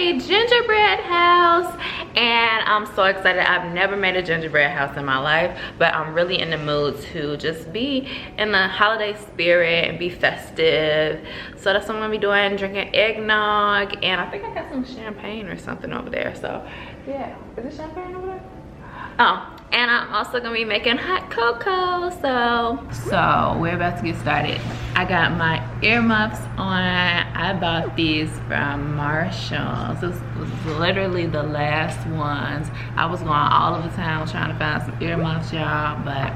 a gingerbread house, and I'm so excited. I've never made a gingerbread house in my life, but I'm really in the mood to just be in the holiday spirit and be festive. So that's what I'm gonna be doing, drinking eggnog, and I think I got some champagne or something over there. So yeah, is it champagne over there? Oh, and I'm also gonna be making hot cocoa. So we're about to get started. I got my earmuffs on. I bought these from Marshall's. This was literally the last ones. I was going all over town trying to find some earmuffs, y'all, but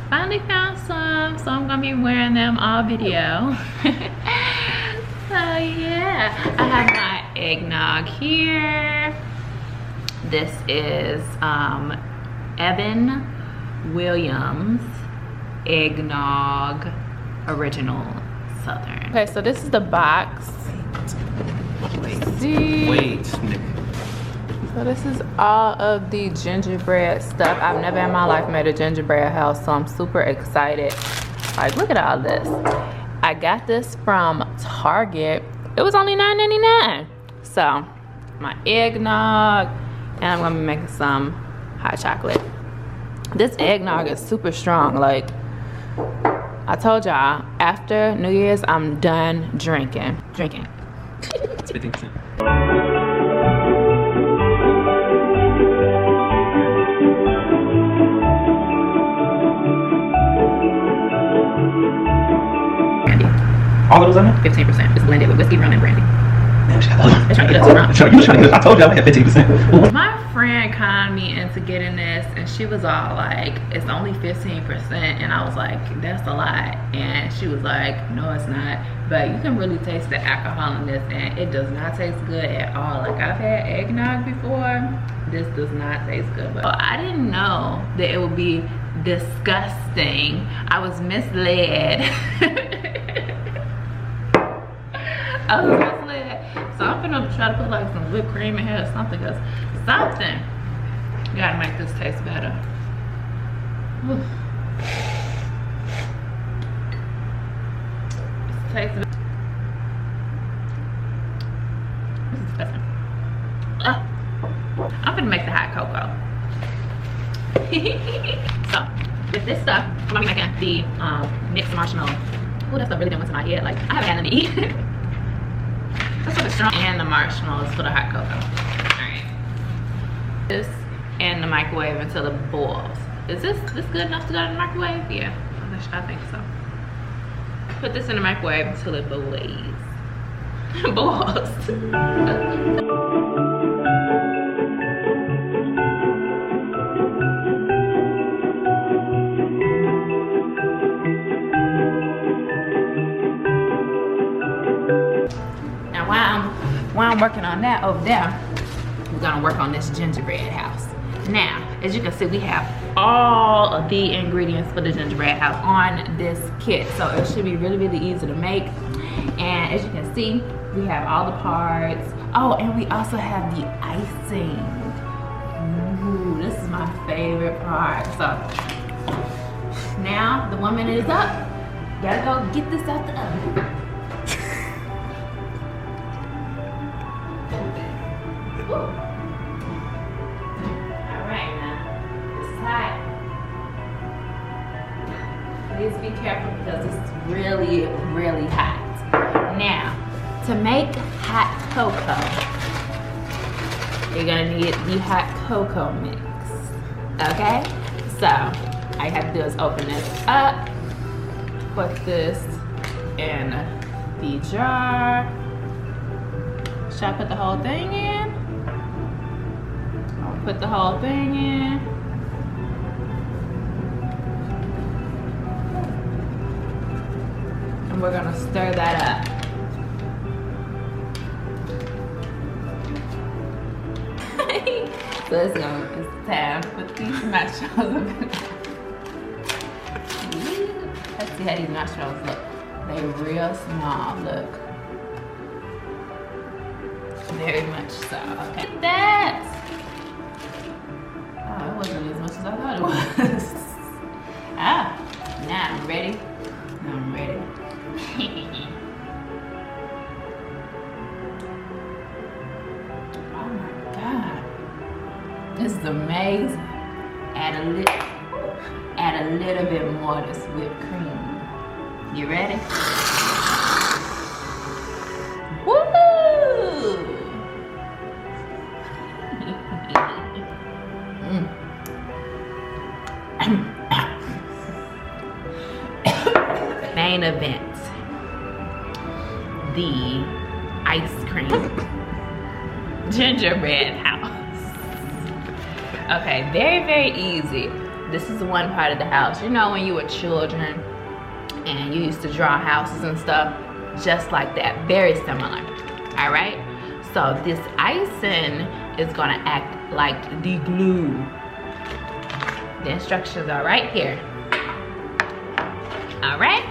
finally found some, so I'm gonna be wearing them all video. So yeah, I have my eggnog here. This is Evan Williams eggnog original southern. Okay, so this is the box. Wait, Nick. So this is all of the gingerbread stuff. I've never in my life made a gingerbread house, so I'm super excited. Like, look at all this. I got this from Target. It was only $9.99. So my eggnog, and I'm gonna be making some hot chocolate. This eggnog is super strong. Like I told y'all, after New Year's, I'm done drinking. It's 15%. Brandy. All of those on there? 15%. It's blended with whiskey, rum, and brandy. Damn, shut up. They're trying to get us drunk. I told you I had 15%. My friend conned me into getting this, and she was all like, it's only 15%, and I was like, that's a lot. And she was like, no, it's not, but you can really taste the alcohol in this, and it does not taste good at all. Like, I've had eggnog before. This does not taste good, but I didn't know that it would be disgusting. I was misled. I was misled. So I'm gonna try to put like some whipped cream in here or something, because something gotta make this taste better. Oof. This tastes better. This is disgusting. I'm gonna make the hot cocoa. So with this stuff, I'm gonna be making the mixed marshmallow. Oh, that stuff really didn't went to my head. Like, I haven't had nothing to eat. That's for the strong, and the marshmallows for the hot cocoa. Alright. This in the microwave until it boils. Is this good enough to go in the microwave? Yeah, I think so. Put this in the microwave until it boils. Boils. While I'm working on that over there, we're gonna work on this gingerbread house. Now, as you can see, we have all of the ingredients for the gingerbread house on this kit. So it should be really, really easy to make. And as you can see, we have all the parts. Oh, and we also have the icing. Ooh, this is my favorite part. So now the 1 minute is up. Gotta go get this out the oven. Alright, now, this is hot. Please be careful because this is really, really hot. Now, to make hot cocoa, you're gonna need the hot cocoa mix. Okay? So, all you have to do is open this up, put this in the jar. Should I put the whole thing in? I'll put the whole thing in. And we're gonna stir that up. So it's time to put these nachos in. Let's see how these nachos look. They're real small, look. Very much so. Okay. Look at that! Oh, it wasn't as much as I thought it was. Ah, now I'm ready. Now I'm ready. This is amazing. Add a little bit more of this whipped cream. You ready? Woo! Main event. The ice cream gingerbread house. Okay, very, very easy. This is one part of the house. You know when you were children and you used to draw houses and stuff? Just like that, very similar, all right? So this icing is gonna act like the glue. The instructions are right here, all right?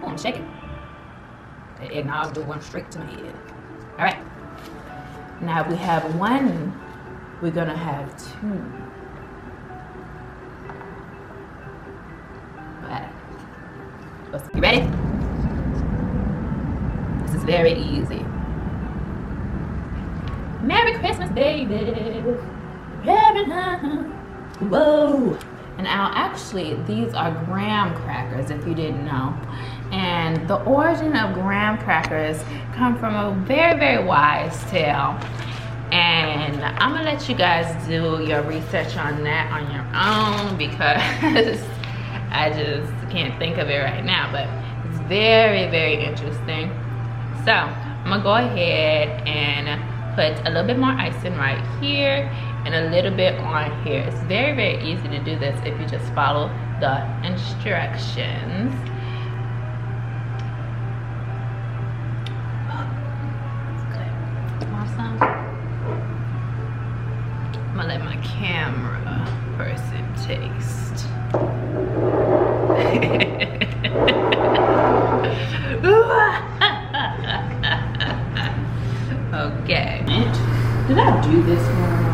I'm shaking. The eggnog went straight to my head. All right. Now we have one. We're gonna have two. You ready? This is very easy. Merry Christmas, baby. Whoa. And actually, these are graham crackers, if you didn't know. And the origin of graham crackers come from a very, very wise tale. And I'm gonna let you guys do your research on that on your own because I just can't think of it right now, but it's very, very interesting. So I'm gonna go ahead and put a little bit more icing right here and a little bit on here. It's very, very easy to do this if you just follow the instructions. Awesome. I'm gonna let my camera person taste. Okay. Did I do this one?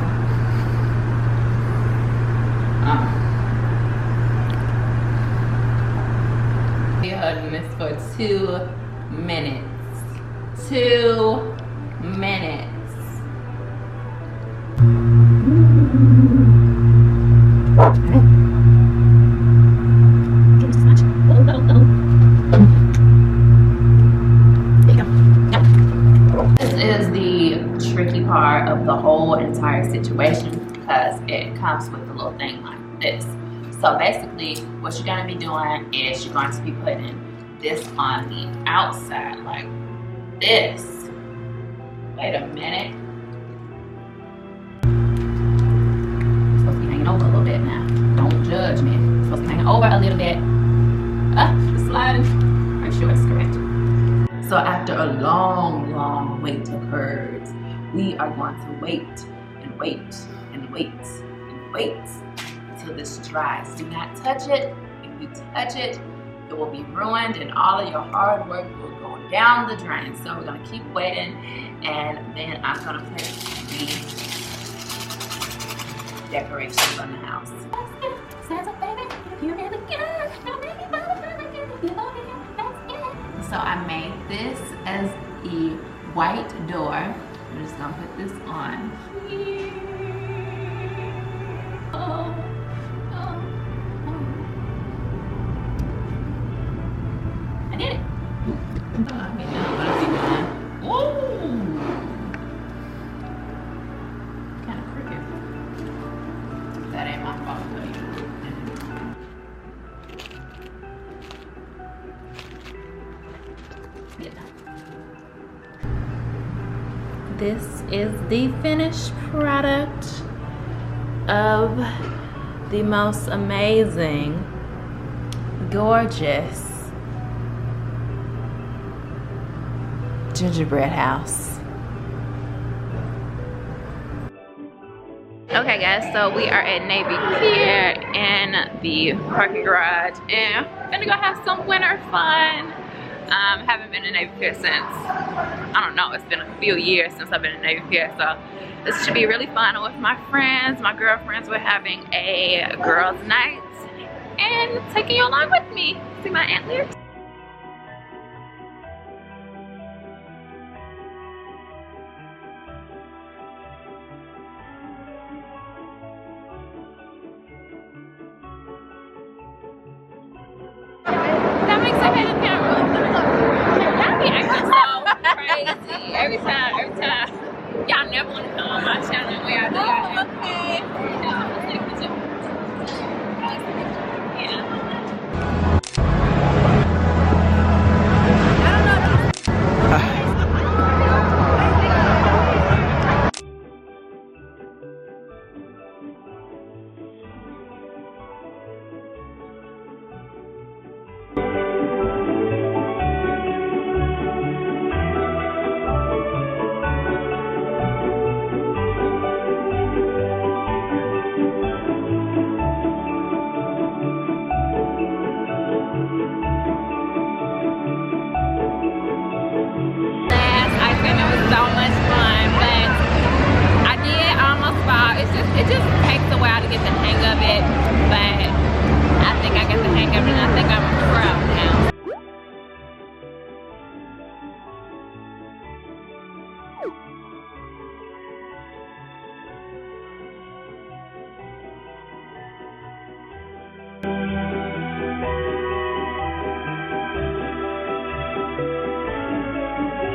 We holding this for 2 minutes. 2 minutes. This is the tricky part of the whole entire situation because it comes with a little thing like this. So basically what you're going to be doing is you're going to be putting this on the outside like this. Wait a minute. It's supposed to be hanging over a little bit now. Don't judge me. It's supposed to be hanging over a little bit. It's sliding. Make sure it's correct. So after a long, long wait occurs, we are going to wait and wait and wait and wait until this dries. Do not touch it. If you touch it, it will be ruined and all of your hard work will go down the drain. So we're gonna keep waiting and then I'm gonna put the decorations on the house. So I made this as a white door. I'm just gonna put this on here. Oh. I did it. Kind of crooked. That ain't my fault, though. This is the finished product of the most amazing, gorgeous gingerbread house. Okay guys, so we are at Navy Pier in the parking garage and we're gonna go have some winter fun. Haven't been to Navy Pier since, I don't know, it's been a few years since I've been to Navy Pier, so this should be really fun with my friends, my girlfriends. We're having a girls' night and taking you along with me. See my antlers? That makes sense in the camera. Y'all be acting so crazy every time. Y'all never want to come on my channel where I do y'all. Okay.